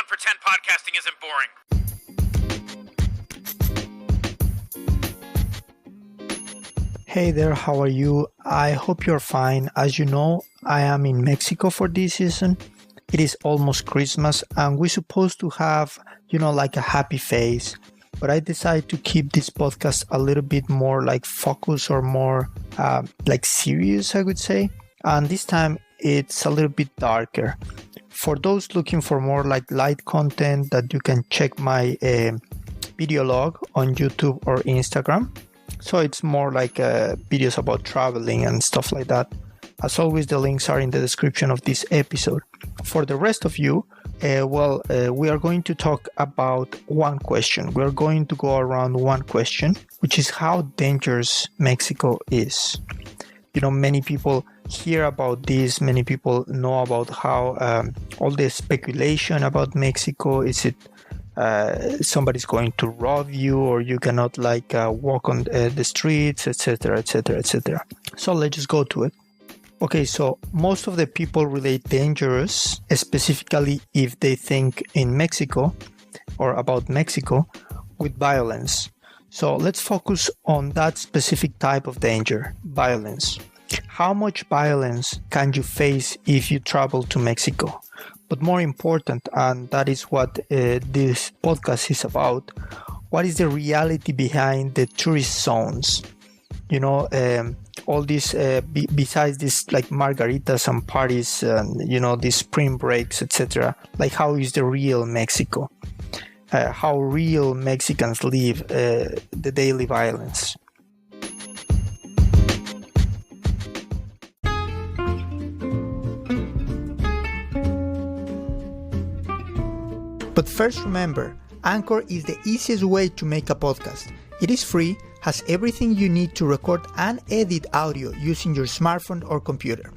pretend podcasting isn't boring. Hey there, how are you? I hope you're fine. As you know, I am in Mexico for this season. It is almost Christmas and we're supposed to have, like a happy face. But I decided to keep this podcast a little bit more like focused or more like serious, I would say. And this time it's a little bit darker. For those looking for more like light content, that you can check my video log on YouTube or Instagram. So it's more like videos about traveling and stuff like that. As always, the links are in the description of this episode. For the rest of you, we are going to talk about one question. We're going to go around one question, which is how dangerous Mexico is. Many people hear about this. Many people know about how all the speculation about Mexico. Is it somebody's going to rob you, or you cannot walk on the streets, etc., etc., etc. So let's just go to it. Okay, so most of the people relate dangerous, specifically if they think in Mexico or about Mexico, with violence. So let's focus on that specific type of danger, violence. How much violence can you face if you travel to Mexico? But more important, and that is what this podcast is about, what is the reality behind the tourist zones? All this, besides this like margaritas and parties and, these spring breaks, etc. Like, how is the real Mexico? How real Mexicans live the daily violence? But first remember, Anchor is the easiest way to make a podcast. It is free, has everything you need to record and edit audio using your smartphone or computer.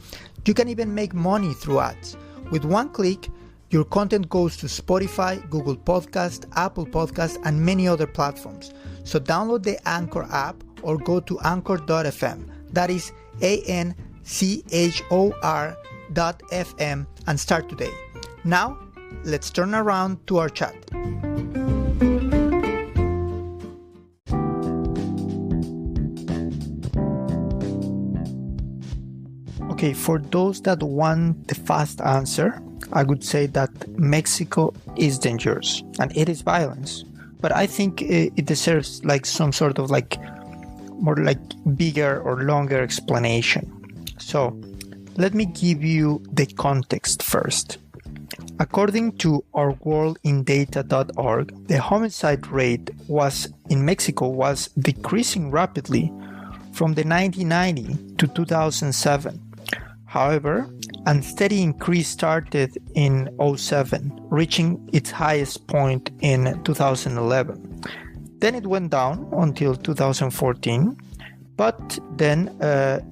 You can even make money through ads. With one click, your content goes to Spotify, Google Podcast, Apple Podcast, and many other platforms. So download the Anchor app or go to anchor.fm. That is ANCHOR.FM and start today. Now, let's turn around to our chat. Okay, for those that want the fast answer, I would say that Mexico is dangerous and it is violence. But I think it deserves like some sort of more bigger or longer explanation. So let me give you the context first. According to ourworldindata.org, the homicide rate in Mexico was decreasing rapidly from the 1990 to 2007. However, a steady increase started in 2007, reaching its highest point in 2011. Then it went down until 2014, but then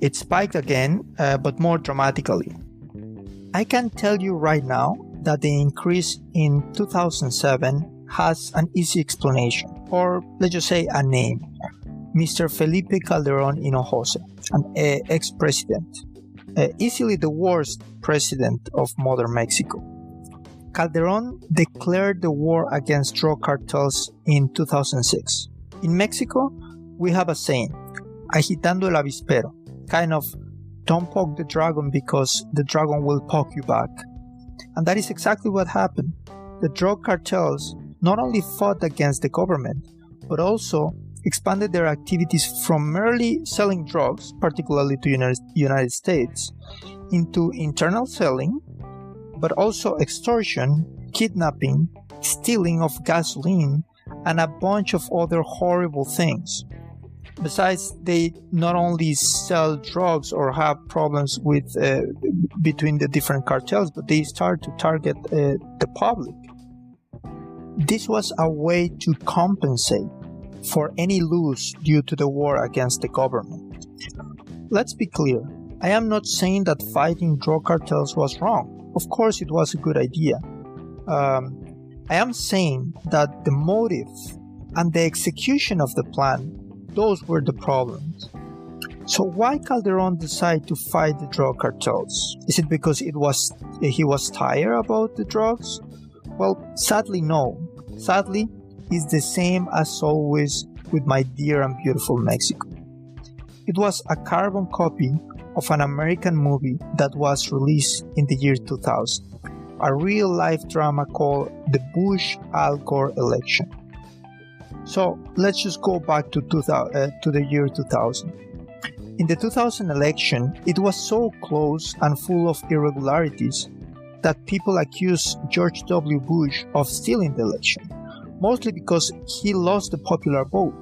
it spiked again, but more dramatically. I can tell you right now that the increase in 2007 has an easy explanation, or let's just say a name. Mr. Felipe Calderón Hinojosa, an ex-president. Easily the worst president of modern Mexico. Calderón declared the war against drug cartels in 2006. In Mexico, we have a saying, agitando el avispero, kind of don't poke the dragon because the dragon will poke you back. And that is exactly what happened. The drug cartels not only fought against the government, but also expanded their activities from merely selling drugs, particularly to United States, into internal selling, but also extortion, kidnapping, stealing of gasoline, and a bunch of other horrible things. Besides, they not only sell drugs or have problems with between the different cartels, but they start to target the public. This was a way to compensate for any loss due to the war against the government. Let's be clear, I am not saying that fighting drug cartels was wrong. Of course it was a good idea. I am saying that the motive and the execution of the plan, those were the problems. So why Calderón decided to fight the drug cartels? Is it because he was tired about the drugs? Well, sadly, no. Sadly, it's the same as always with my dear and beautiful Mexico. It was a carbon copy of an American movie that was released in the year 2000, a real-life drama called the Bush-Al Gore election. So let's just go back to the year 2000. In the 2000 election, it was so close and full of irregularities that people accused George W. Bush of stealing the election, mostly because he lost the popular vote.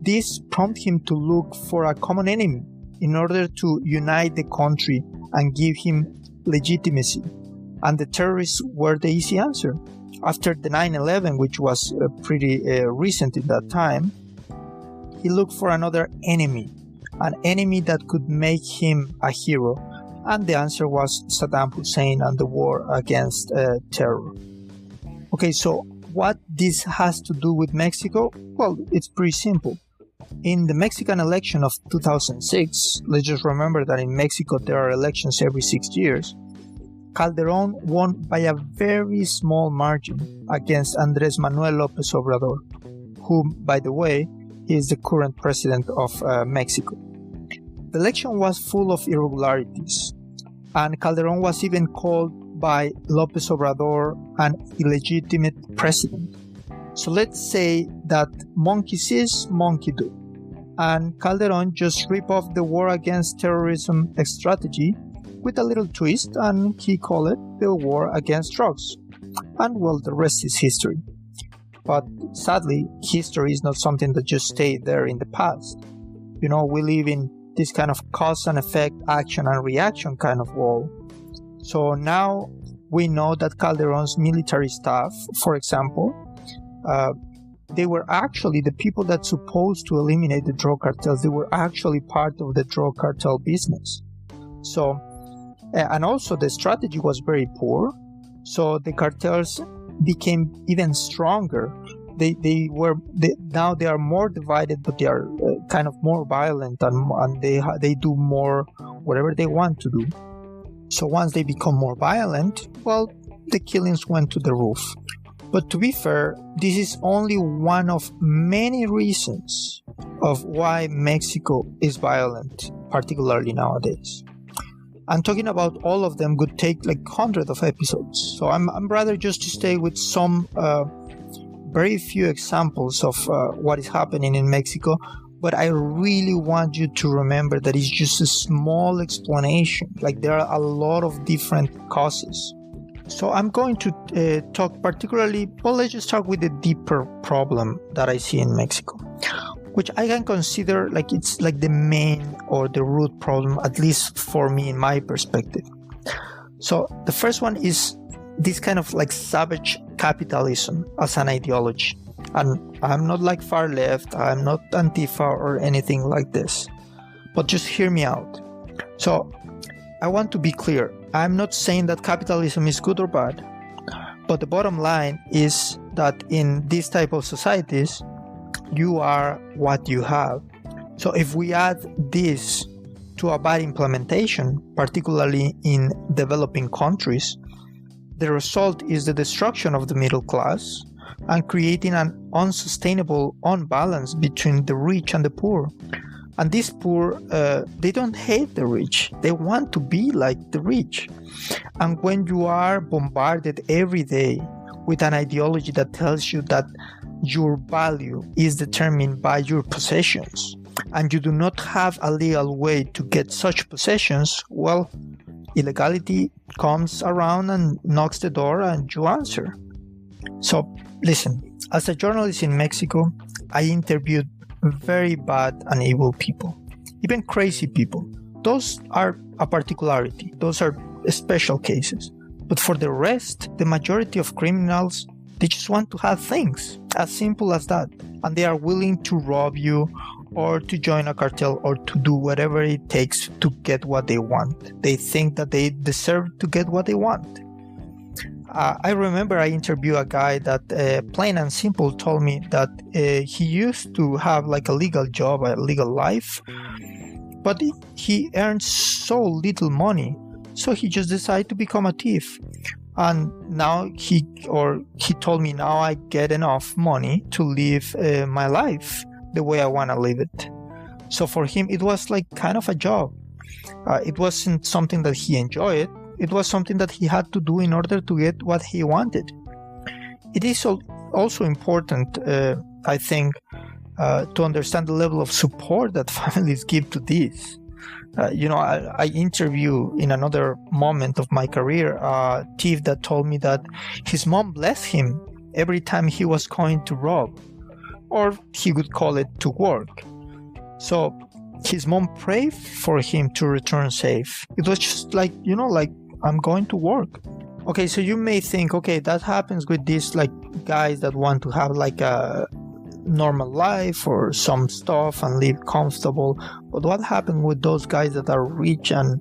This prompted him to look for a common enemy in order to unite the country and give him legitimacy, and the terrorists were the easy answer. After the 9/11, which was pretty recent in that time, he looked for another enemy, an enemy that could make him a hero, and the answer was Saddam Hussein and the war against terror. Okay, so what this has to do with Mexico? Well, it's pretty simple. In the Mexican election of 2006, let's just remember that in Mexico there are elections every 6 years, Calderón won by a very small margin against Andrés Manuel López Obrador, who, by the way, is the current president of Mexico. The election was full of irregularities, and Calderón was even called by López Obrador an illegitimate president. So let's say that monkey sees, monkey do, and Calderón just ripped off the war against terrorism strategy with a little twist, and he called it the war against drugs. And well, the rest is history. But sadly, history is not something that just stayed there in the past. You know, we live in this kind of cause and effect, action and reaction kind of world. So now we know that Calderón's military staff, for example, they were actually the people that supposed to eliminate the drug cartels. They were actually part of the drug cartel business. So, and also the strategy was very poor. So the cartels became even stronger. Now they are more divided, but they are kind of more violent, and they do more whatever they want to do. So once they become more violent, well, the killings went to the roof. But to be fair, this is only one of many reasons of why Mexico is violent, particularly nowadays. I'm talking about all of them would take like hundreds of episodes. So I'm rather just to stay with some very few examples of what is happening in Mexico. But I really want you to remember that it's just a small explanation. Like there are a lot of different causes. So I'm going to talk particularly, well, let's just start with the deeper problem that I see in Mexico, which I can consider like it's like the main or the root problem, at least for me in my perspective. So the first one is this kind of like savage capitalism as an ideology. And I'm not like far left, I'm not Antifa or anything like this, but just hear me out. So I want to be clear. I'm not saying that capitalism is good or bad, but the bottom line is that in these type of societies, you are what you have. So if we add this to a bad implementation, particularly in developing countries, the result is the destruction of the middle class and creating an unsustainable imbalance between the rich and the poor. And these poor, they don't hate the rich. They want to be like the rich. And when you are bombarded every day with an ideology that tells you that your value is determined by your possessions, and you do not have a legal way to get such possessions, well, illegality comes around and knocks the door and you answer. So listen, as a journalist in Mexico, I interviewed very bad and evil people, even crazy people. Those are a particularity. Those are special cases. But for the rest, the majority of criminals, they just want to have things, as simple as that. And they are willing to rob you or to join a cartel or to do whatever it takes to get what they want. They think that they deserve to get what they want. I remember I interviewed a guy that plain and simple told me that he used to have like a legal job, a legal life, but he earned so little money, so he just decided to become a thief. And now he told me, now I get enough money to live my life the way I want to live it. So for him, it was like kind of a job. It wasn't something that he enjoyed. It was something that he had to do in order to get what he wanted. It is also important, I think, to understand the level of support that families give to this. I interview in another moment of my career a thief that told me that his mom blessed him every time he was going to rob, or he would call it to work. So his mom prayed for him to return safe. It was just like, I'm going to work. Okay, so you may think, okay, that happens with these like guys that want to have like a normal life or some stuff and live comfortable. But what happened with those guys that are rich and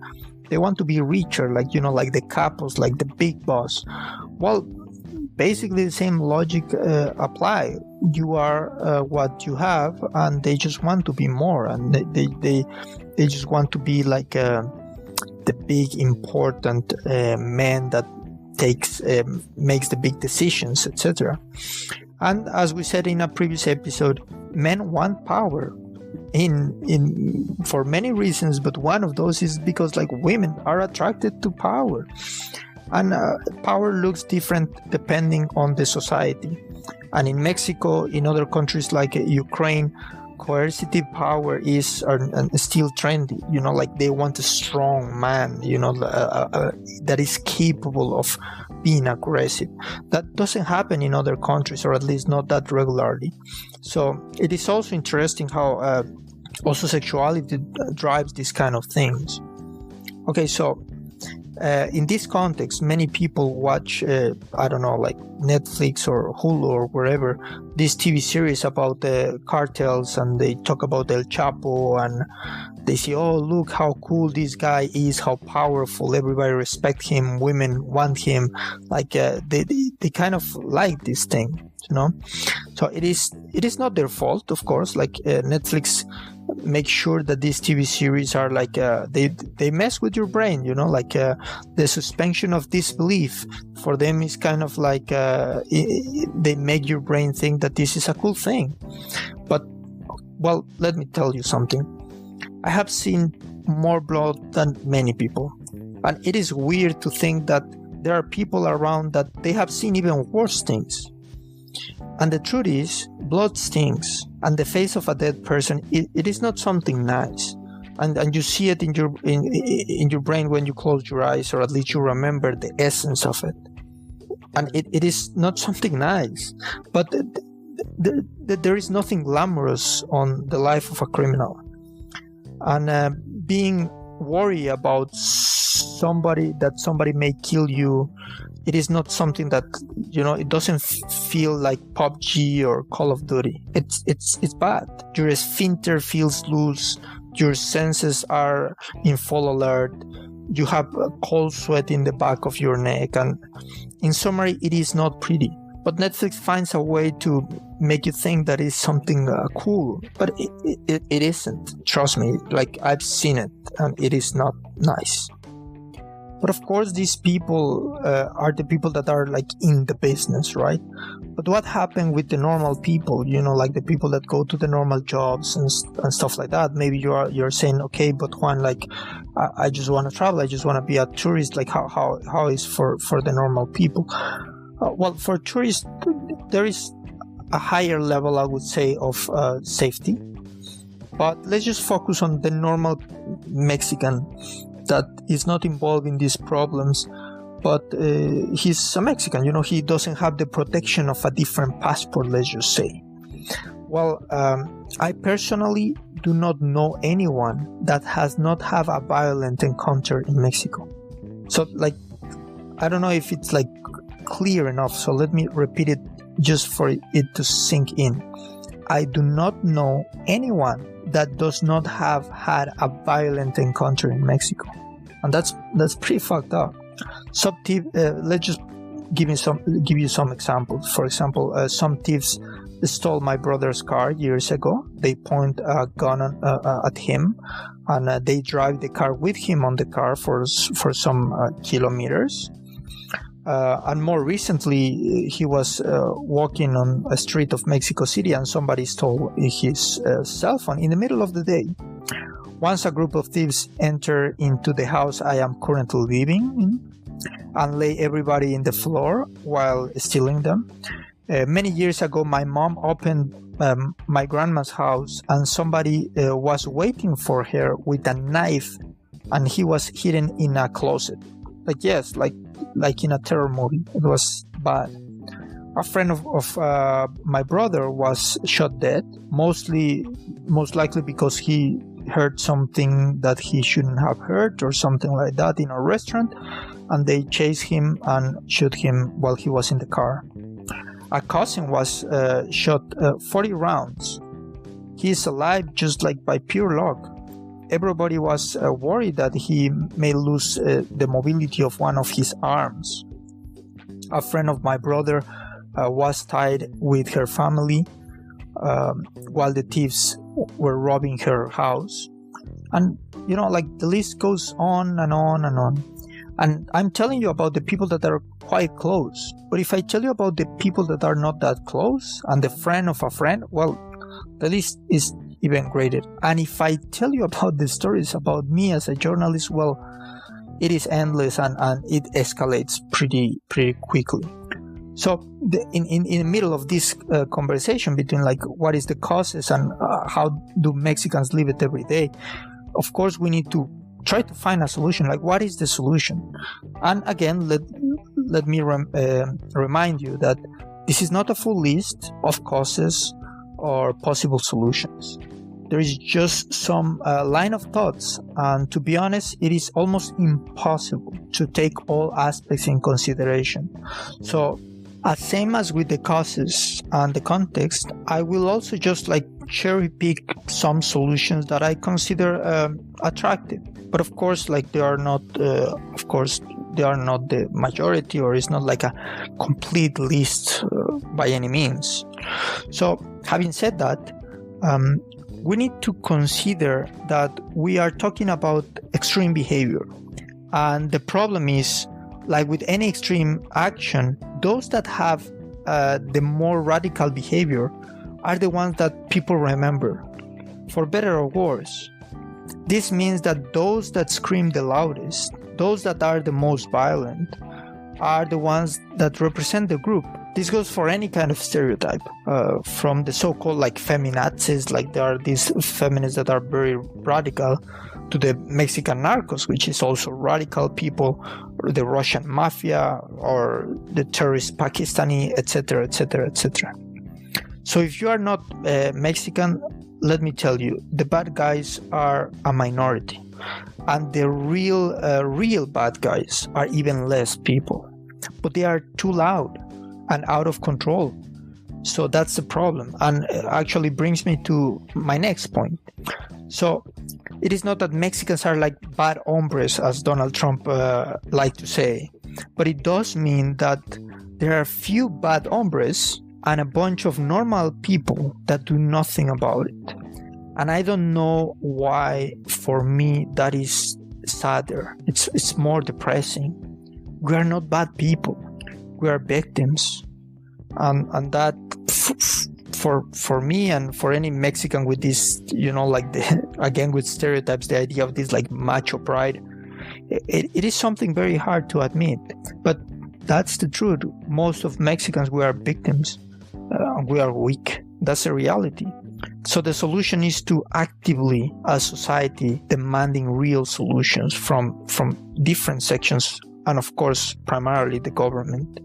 they want to be richer, like like the capos, like the big boss? Well, basically the same logic apply. You are what you have, and they just want to be more, and they just want to be like the big important man that makes the big decisions, etc. And as we said in a previous episode, men want power in for many reasons, but one of those is because like women are attracted to power, and power looks different depending on the society. And in Mexico, in other countries like Ukraine, coercive power is still trendy. Like they want a strong man, that is capable of being aggressive. That doesn't happen in other countries, or at least not that regularly. So it is also interesting how also sexuality drives these kind of things. Okay, so in this context, many people watch, like Netflix or Hulu or wherever, these TV series about the cartels, and they talk about El Chapo, and they say, oh, look how cool this guy is, how powerful, everybody respect him, women want him. Like they kind of like this thing, So it is not their fault, of course. Like Netflix make sure that these TV series are like they mess with your brain, like the suspension of disbelief for them is kind of like they make your brain think that this is a cool thing. But well, let me tell you something. I have seen more blood than many people, and it is weird to think that there are people around that they have seen even worse things. And the truth is, blood stings, and the face of a dead person, it is not something nice. And you see it in your brain when you close your eyes, or at least you remember the essence of it. And it is not something nice. But there is nothing glamorous on the life of a criminal. And being worried about somebody may kill you, it is not something that, it doesn't feel like PUBG or Call of Duty. It's bad. Your sphincter feels loose. Your senses are in full alert. You have a cold sweat in the back of your neck. And in summary, it is not pretty. But Netflix finds a way to make you think that it's something cool. But it isn't. Trust me. Like, I've seen it, and it is not nice. But of course, these people are the people that are like in the business, right? But what happened with the normal people, like the people that go to the normal jobs and stuff like that? Maybe you're saying, okay, but Juan, like, I just want to travel. I just want to be a tourist. Like, how is for the normal people? Well, for tourists, there is a higher level, I would say, of safety. But let's just focus on the normal Mexican that is not involved in these problems, but he's a Mexican, he doesn't have the protection of a different passport, let's just say. Well, I personally do not know anyone that has not have a violent encounter in Mexico. So, like, I don't know if it's like clear enough, so let me repeat it just for it to sink in. I do not know anyone that does not have had a violent encounter in Mexico, and that's pretty fucked up. Let's just give you some examples. For example, some thieves stole my brother's car years ago. They point a gun at him, and they drive the car with him on the car for some kilometers. And more recently, he was walking on a street of Mexico City and somebody stole his cell phone in the middle of the day. Once a group of thieves enter into the house I am currently living in and lay everybody in the floor while stealing them. Many years ago, my mom opened my grandma's house and somebody was waiting for her with a knife and he was hidden in a closet. Like in a terror movie. It was bad. A friend of my brother was shot dead, most likely because he heard something that he shouldn't have heard or something like that in a restaurant, and they chased him and shot him while he was in the car. A cousin was shot 40 rounds. He is alive just like by pure luck. Everybody was worried that he may lose the mobility of one of his arms. A friend of my brother was tied with her family while the thieves were robbing her house. And, the list goes on and on and on. And I'm telling you about the people that are quite close. But if I tell you about the people that are not that close and the friend of a friend, well, the list is even greater. And if I tell you about the stories about me as a journalist, well, it is endless and it escalates pretty quickly. So in the middle of this conversation between what is the causes and how do Mexicans live it every day, of course we need to try to find a solution. What is the solution? And again, let me remind you that this is not a full list of causes or possible solutions. There is just some line of thoughts, and to be honest, it is almost impossible to take all aspects in consideration. So, same as with the causes and the context, I will also just cherry pick some solutions that I consider attractive. But of course, they are not the majority, or it's not a complete list by any means. So, having said that, we need to consider that we are talking about extreme behavior. And the problem is, with any extreme action, those that have the more radical behavior are the ones that people remember, for better or worse. This means that those that scream the loudest, those that are the most violent, are the ones that represent the group. This goes for any kind of stereotype, from the so-called feminazis, there are these feminists that are very radical, to the Mexican narcos, which is also radical people, or the Russian mafia, or the terrorist Pakistani, etc., etc., etc. So if you are not Mexican, let me tell you, the bad guys are a minority, and the real bad guys are even less people, but they are too loud and out of control. So that's the problem, and actually brings me to my next point. So it is not that Mexicans are bad hombres, as Donald Trump liked to say, but it does mean that there are few bad hombres and a bunch of normal people that do nothing about it. And I don't know why, for me, that is sadder. It's more depressing. We are not bad people. We are victims. And that, for me and for any Mexican with this, again with stereotypes, the idea of this macho pride, it is something very hard to admit. But that's the truth. Most of Mexicans, we are victims. We are weak. That's a reality. So the solution is to actively, as society, demanding real solutions from different sections, and of course, primarily the government.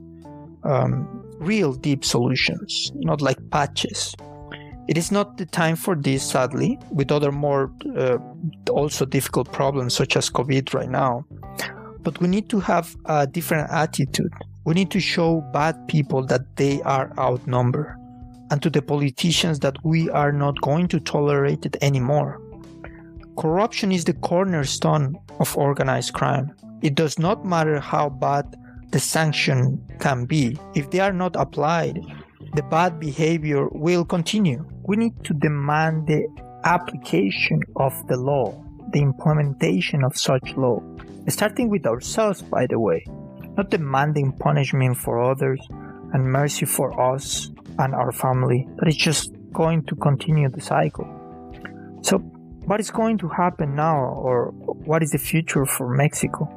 Real deep solutions, not patches. It is not the time for this, sadly, with other more also difficult problems such as COVID right now. But we need to have a different attitude. We need to show bad people that they are outnumbered, and to the politicians that we are not going to tolerate it anymore. Corruption is the cornerstone of organized crime. It does not matter how bad the sanction can be. If they are not applied, the bad behavior will continue. We need to demand the application of the law, the implementation of such law, starting with ourselves, by the way. not demanding punishment for others and mercy for us and our family, but it's just going to continue the cycle. So what is going to happen now, or what is the future for Mexico?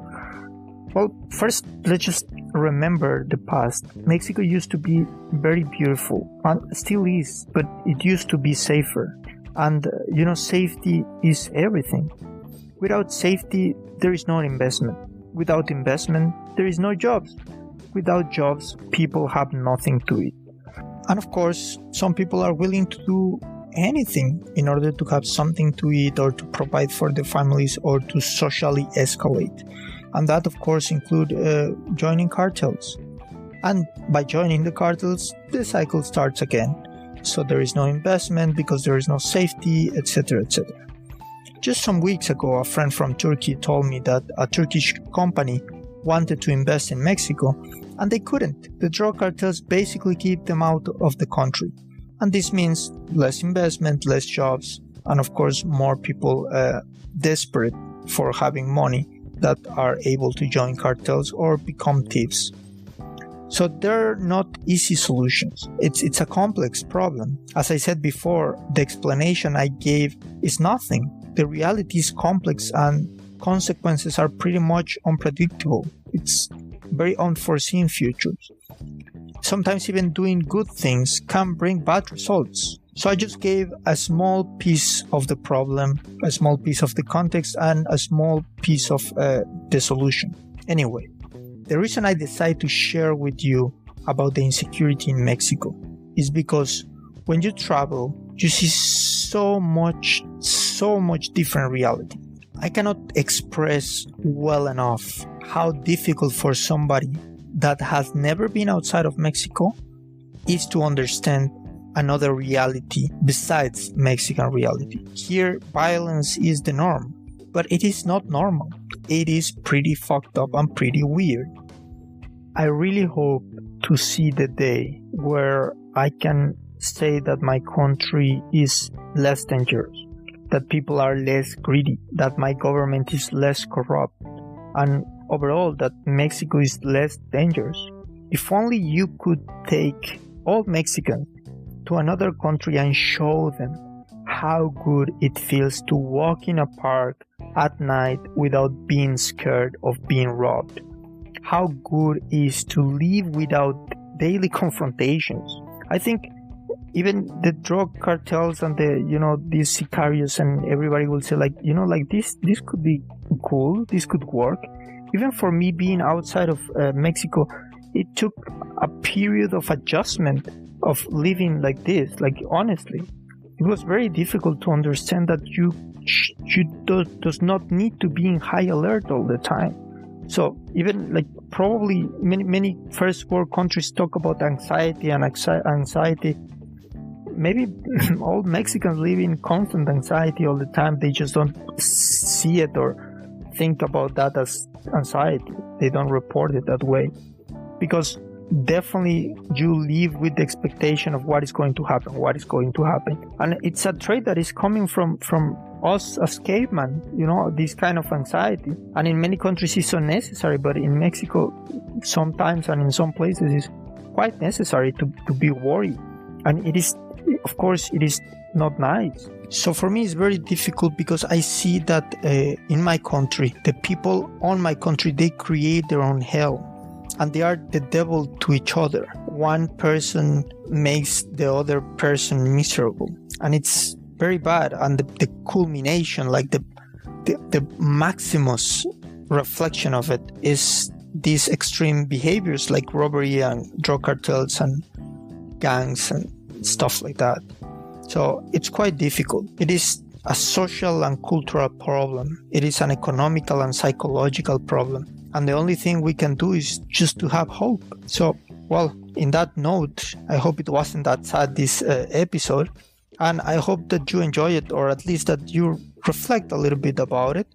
Well, first, let's just remember the past. Mexico used to be very beautiful, and still is, but it used to be safer. And, safety is everything. Without safety, there is no investment. Without investment, there is no jobs. Without jobs, people have nothing to eat. And of course, some people are willing to do anything in order to have something to eat or to provide for their families or to socially escalate. And that, of course, include joining cartels. And by joining the cartels, the cycle starts again. So there is no investment because there is no safety, etc., etc. Just some weeks ago, a friend from Turkey told me that a Turkish company wanted to invest in Mexico, and they couldn't. The drug cartels basically keep them out of the country. And this means less investment, less jobs, and of course, more people desperate for having money that are able to join cartels or become thieves. So there are not easy solutions. It's a complex problem. As I said before, the explanation I gave is nothing. The reality is complex and consequences are pretty much unpredictable. It's very unforeseen futures. Sometimes even doing good things can bring bad results. So I just gave a small piece of the problem, a small piece of the context, and a small piece of the solution. Anyway, the reason I decided to share with you about the insecurity in Mexico is because when you travel, you see so much different reality. I cannot express well enough how difficult for somebody that has never been outside of Mexico is to understand another reality besides Mexican reality. Here, violence is the norm, but it is not normal. It is pretty fucked up and pretty weird. I really hope to see the day where I can say that my country is less dangerous, that people are less greedy, that my government is less corrupt, and overall that Mexico is less dangerous. If only you could take all Mexicans to another country and show them how good it feels to walk in a park at night without being scared of being robbed. How good it is to live without daily confrontations. I think even the drug cartels and these sicarios and everybody will say this could be cool, this could work. Even for me being outside of Mexico, it took a period of adjustment of living like this. Honestly, it was very difficult to understand that you does not need to be in high alert all the time. So even probably many first world countries talk about anxiety and anxiety. Maybe all Mexicans live in constant anxiety all the time. They just don't see it or think about that as anxiety. They don't report it that way. Because definitely you live with the expectation of what is going to happen. And it's a trait that is coming from us as cavemen, this kind of anxiety. And in many countries it's unnecessary, but in Mexico sometimes and in some places it's quite necessary to be worried. And it is, of course, it is not nice. So for me it's very difficult because I see that in my country, the people on my country, they create their own hell. And they are the devil to each other. One person makes the other person miserable. And it's very bad. And the culmination, the maximus reflection of it is these extreme behaviors like robbery and drug cartels and gangs and stuff like that. So it's quite difficult. It is a social and cultural problem. It is an economical and psychological problem. And the only thing we can do is just to have hope. So, well, in that note, I hope it wasn't that sad, this episode. And I hope that you enjoy it, or at least that you reflect a little bit about it.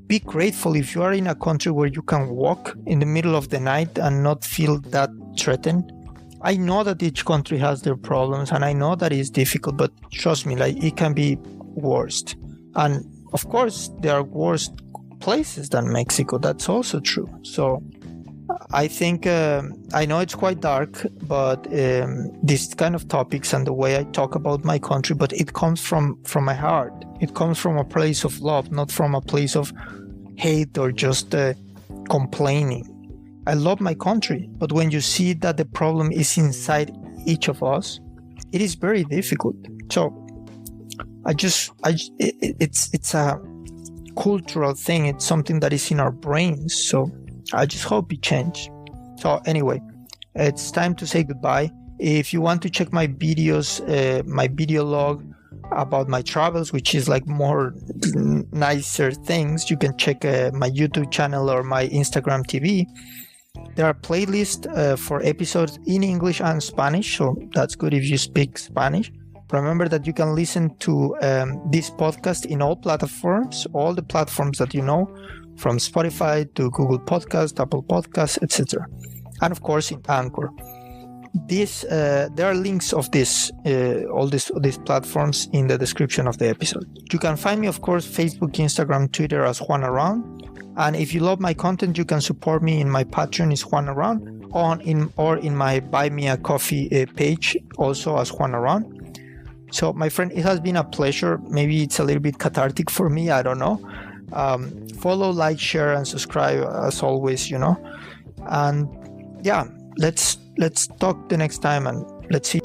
Be grateful if you are in a country where you can walk in the middle of the night and not feel that threatened. I know that each country has their problems, and I know that it's difficult, but trust me, it can be worse. And of course, there are worse places than Mexico. That's also true. So I think I know it's quite dark, but these kind of topics and the way I talk about my country, but it comes from my heart. It comes from a place of love, not from a place of hate or just complaining. I love my country, but when you see that the problem is inside each of us, it is very difficult. So it's a cultural thing. It's something that is in our brains. So I just hope it changes. So anyway, it's time to say goodbye. If you want to check my videos, my video log about my travels, which is like more nicer things, you can check my YouTube channel or my Instagram TV. There are playlists for episodes in English and Spanish, so that's good if you speak Spanish. Remember that you can listen to this podcast in all platforms, all the platforms that you know, from Spotify to Google Podcasts, Apple Podcasts, etc. And of course in Anchor. There are links of all these platforms in the description of the episode. You can find me, of course, Facebook, Instagram, Twitter as Juan Around. And if you love my content, you can support me in my Patreon is Juan Around, or in my Buy Me a Coffee page, also as Juan Around. So, my friend, it has been a pleasure. Maybe it's a little bit cathartic for me. I don't know. Follow, like, share, and subscribe as always. And yeah, let's talk the next time, and let's see.